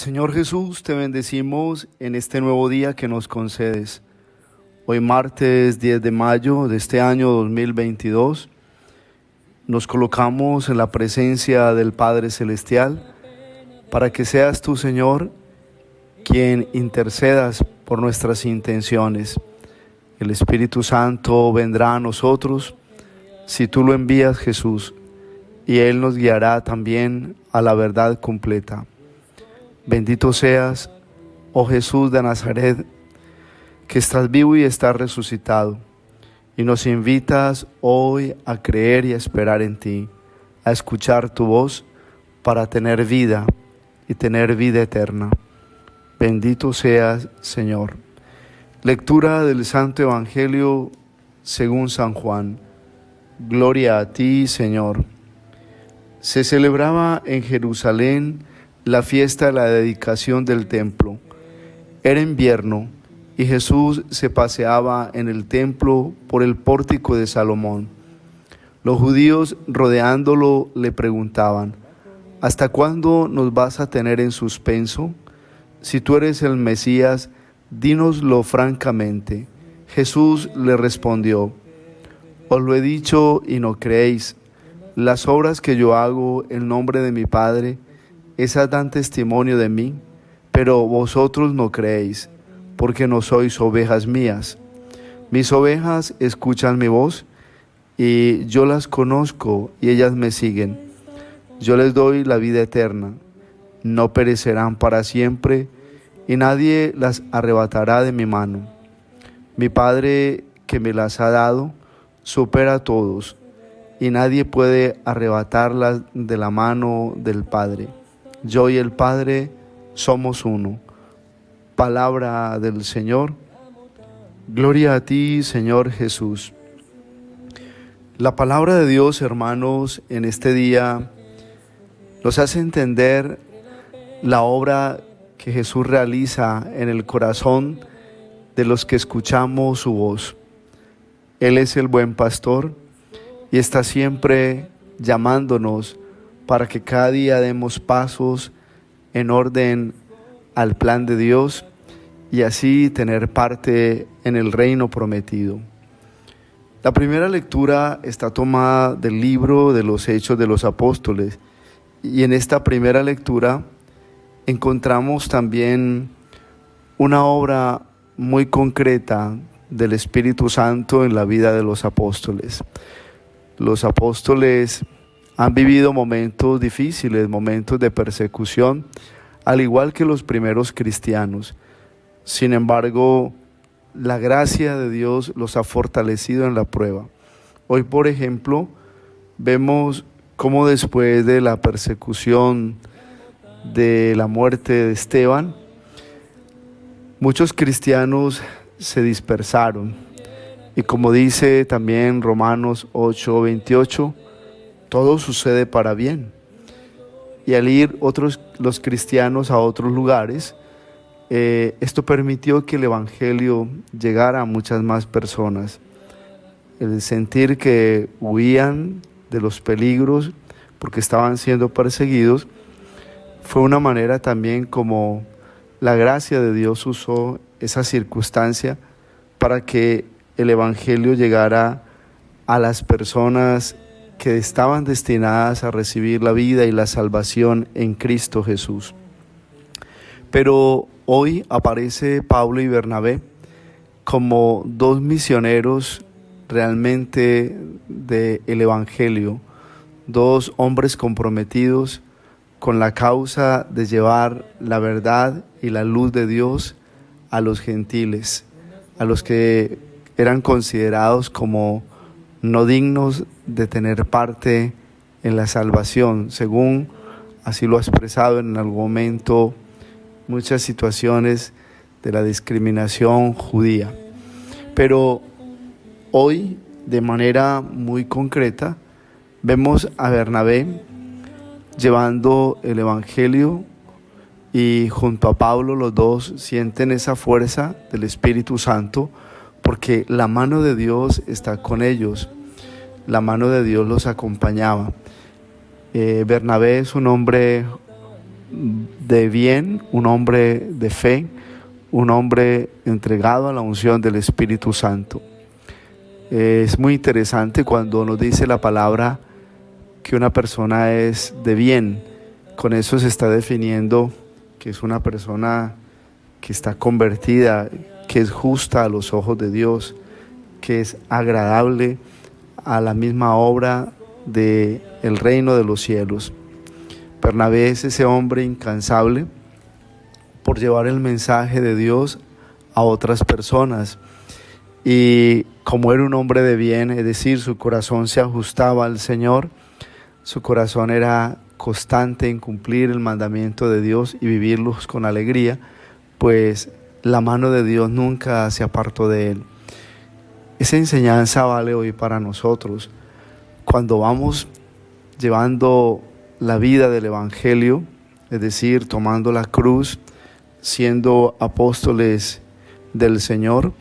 Señor Jesús, te bendecimos en este nuevo día que nos concedes. Hoy martes 10 de mayo de este año 2022, nos colocamos en la presencia del Padre Celestial para que seas tú, Señor, quien intercedas por nuestras intenciones. El Espíritu Santo vendrá a nosotros si tú lo envías, Jesús, y Él nos guiará también a la verdad completa. Bendito seas, oh Jesús de Nazaret, que estás vivo y estás resucitado, y nos invitas hoy a creer y a esperar en ti, a escuchar tu voz para tener vida y tener vida eterna. Bendito seas, Señor. Lectura del Santo Evangelio según San Juan. Gloria a ti, Señor. Se celebraba en Jerusalén la fiesta de la dedicación del templo. Era invierno y Jesús se paseaba en el templo por el pórtico de Salomón. Los judíos rodeándolo le preguntaban: ¿hasta cuándo nos vas a tener en suspenso? Si tú eres el Mesías, dínoslo francamente. Jesús le respondió: os lo he dicho y no creéis. Las obras que yo hago en nombre de mi Padre, esas dan testimonio de mí, pero vosotros no creéis, porque no sois ovejas mías. Mis ovejas escuchan mi voz, y yo las conozco, y ellas me siguen. Yo les doy la vida eterna, no perecerán para siempre, y nadie las arrebatará de mi mano. Mi Padre que me las ha dado, supera a todos, y nadie puede arrebatarlas de la mano del Padre. Yo y el Padre somos uno. Palabra del Señor. Gloria a ti, Señor Jesús. La palabra de Dios, hermanos, en este día nos hace entender la obra que Jesús realiza en el corazón de los que escuchamos su voz. Él es el buen pastor y está siempre llamándonos para que cada día demos pasos en orden al plan de Dios y así tener parte en el reino prometido. La primera lectura está tomada del libro de los Hechos de los Apóstoles, y en esta primera lectura encontramos también una obra muy concreta del Espíritu Santo en la vida de los apóstoles. Los apóstoles han vivido momentos difíciles, momentos de persecución, al igual que los primeros cristianos. Sin embargo, la gracia de Dios los ha fortalecido en la prueba. Hoy, por ejemplo, vemos cómo después de la persecución de la muerte de Esteban, muchos cristianos se dispersaron. Y como dice también Romanos 8:28, todo sucede para bien. Y al ir los cristianos a otros lugares, esto permitió que el Evangelio llegara a muchas más personas. El sentir que huían de los peligros porque estaban siendo perseguidos fue una manera también como la gracia de Dios usó esa circunstancia para que el Evangelio llegara a las personas que estaban destinadas a recibir la vida y la salvación en Cristo Jesús. Pero hoy aparece Pablo y Bernabé como dos misioneros realmente del Evangelio, dos hombres comprometidos con la causa de llevar la verdad y la luz de Dios a los gentiles, a los que eran considerados como no dignos de tener parte en la salvación, según así lo ha expresado en algún momento muchas situaciones de la discriminación judía. Pero hoy, de manera muy concreta, vemos a Bernabé llevando el Evangelio, y junto a Pablo los dos sienten esa fuerza del Espíritu Santo porque la mano de Dios está con ellos, la mano de Dios los acompañaba. Bernabé es un hombre de bien, un hombre de fe, un hombre entregado a la unción del Espíritu Santo. Es muy interesante cuando nos dice la palabra que una persona es de bien. Con eso se está definiendo que es una persona que está convertida, que es justa a los ojos de Dios, que es agradable a la misma obra del reino de los cielos. Bernabé es ese hombre incansable por llevar el mensaje de Dios a otras personas. Y como era un hombre de bien, es decir, su corazón se ajustaba al Señor, su corazón era constante en cumplir el mandamiento de Dios y vivirlos con alegría, pues la mano de Dios nunca se apartó de él. Esa enseñanza vale hoy para nosotros. Cuando vamos llevando la vida del Evangelio, es decir, tomando la cruz, siendo apóstoles del Señor,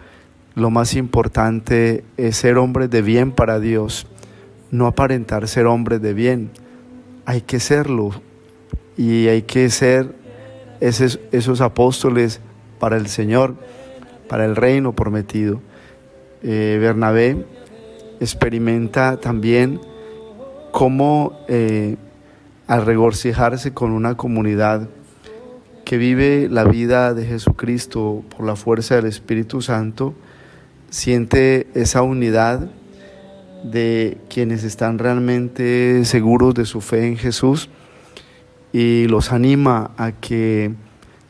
lo más importante es ser hombres de bien para Dios, no aparentar ser hombres de bien. Hay que serlo y hay que ser esos apóstoles para el Señor, para el reino prometido. Bernabé experimenta también cómo al regocijarse con una comunidad que vive la vida de Jesucristo por la fuerza del Espíritu Santo, siente esa unidad de quienes están realmente seguros de su fe en Jesús y los anima a que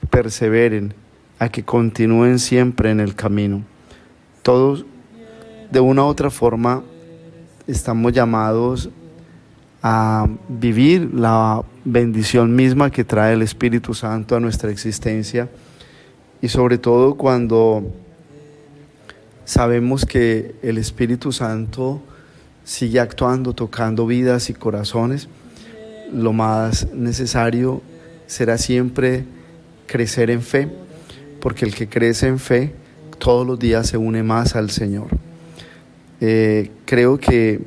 perseveren, a que continúen siempre en el camino. Todos, de una u otra forma, estamos llamados a vivir la bendición misma que trae el Espíritu Santo a nuestra existencia, y sobre todo cuando sabemos que el Espíritu Santo sigue actuando, tocando vidas y corazones. Lo más necesario será siempre crecer en fe, porque el que crece en fe todos los días se une más al Señor. Creo que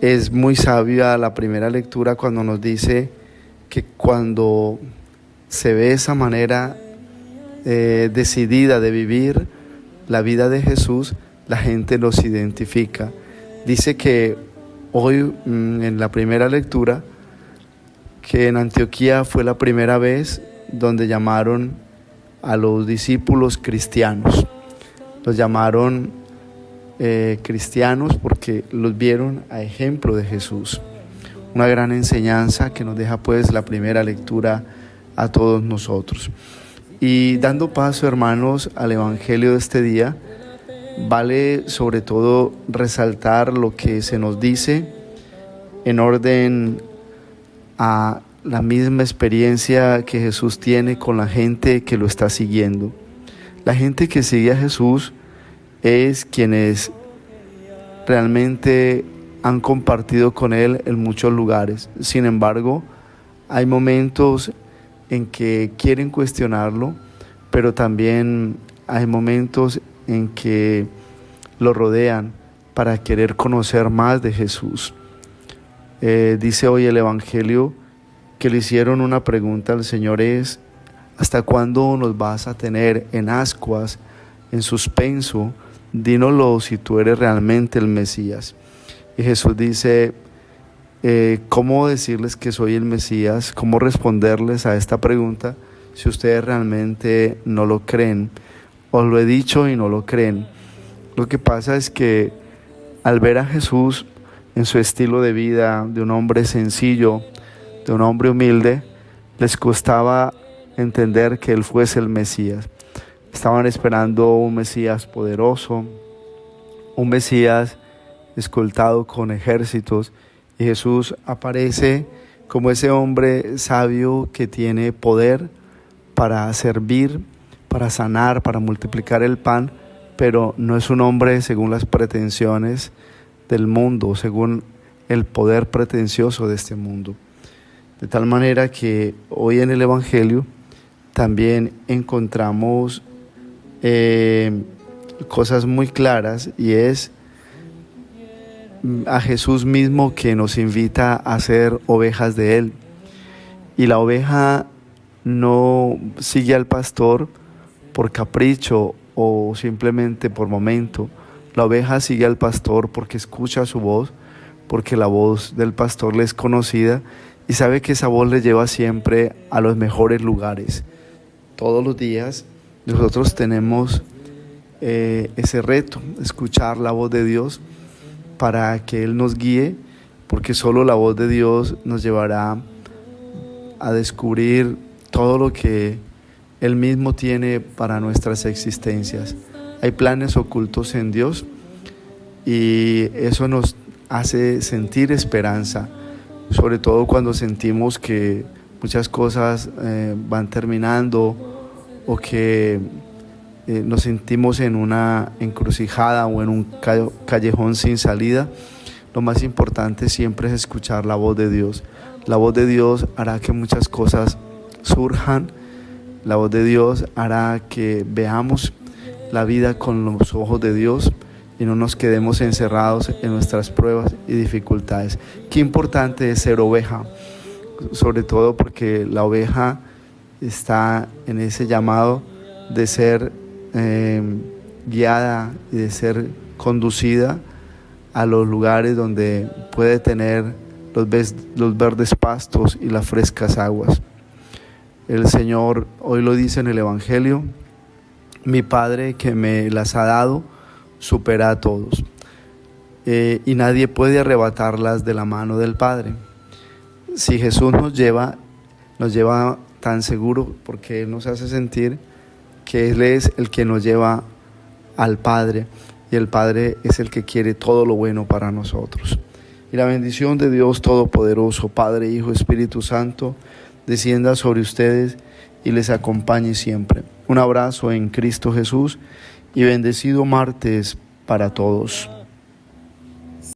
es muy sabia la primera lectura cuando nos dice que cuando se ve esa manera decidida de vivir la vida de Jesús, la gente los identifica. Dice que hoy en la primera lectura que en Antioquía fue la primera vez donde llamaron a los discípulos cristianos. Los llamaron cristianos porque los vieron a ejemplo de Jesús. Una gran enseñanza que nos deja pues la primera lectura a todos nosotros. Y dando paso, hermanos, al Evangelio de este día, vale sobre todo resaltar lo que se nos dice en orden a la misma experiencia que Jesús tiene con la gente que lo está siguiendo. La gente que sigue a Jesús es quienes realmente han compartido con Él en muchos lugares. Sin embargo, hay momentos en que quieren cuestionarlo, pero también hay momentos en que lo rodean para querer conocer más de Jesús. Dice hoy el Evangelio que le hicieron una pregunta al Señor: es ¿hasta cuándo nos vas a tener en ascuas, en suspenso? Dínoslo si tú eres realmente el Mesías. Y Jesús dice: ¿cómo decirles que soy el Mesías? ¿Cómo responderles a esta pregunta si ustedes realmente no lo creen? Os lo he dicho y no lo creen. Lo que pasa es que al ver a Jesús en su estilo de vida, de un hombre sencillo, de un hombre humilde, les costaba entender que Él fuese el Mesías. Estaban esperando un Mesías poderoso, un Mesías escoltado con ejércitos, y Jesús aparece como ese hombre sabio que tiene poder para servir, para sanar, para multiplicar el pan, pero no es un hombre según las pretensiones del mundo, según el poder pretencioso de este mundo. De tal manera que hoy en el Evangelio también encontramos cosas muy claras, y es a Jesús mismo que nos invita a ser ovejas de Él. Y la oveja no sigue al pastor por capricho o simplemente por momento. La oveja sigue al pastor porque escucha su voz, porque la voz del pastor le es conocida y sabe que esa voz le lleva siempre a los mejores lugares. Todos los días nosotros tenemos ese reto, escuchar la voz de Dios para que Él nos guíe, porque solo la voz de Dios nos llevará a descubrir todo lo que Él mismo tiene para nuestras existencias. Hay planes ocultos en Dios y eso nos hace sentir esperanza, sobre todo cuando sentimos que muchas cosas van terminando o que nos sentimos en una encrucijada o en un callejón sin salida. Lo más importante siempre es escuchar la voz de Dios. La voz de Dios hará que muchas cosas surjan. La voz de Dios hará que veamos la vida con los ojos de Dios y no nos quedemos encerrados en nuestras pruebas y dificultades. Qué importante es ser oveja, sobre todo porque la oveja está en ese llamado de ser guiada y de ser conducida a los lugares donde puede tener los verdes pastos y las frescas aguas. El Señor hoy lo dice en el Evangelio: mi Padre que me las ha dado supera a todos, y nadie puede arrebatarlas de la mano del Padre. Si Jesús nos lleva tan seguro, porque Él nos hace sentir que Él es el que nos lleva al Padre, y el Padre es el que quiere todo lo bueno para nosotros. Y la bendición de Dios Todopoderoso, Padre, Hijo, Espíritu Santo, descienda sobre ustedes y les acompañe siempre. Un abrazo en Cristo Jesús y bendecido martes para todos.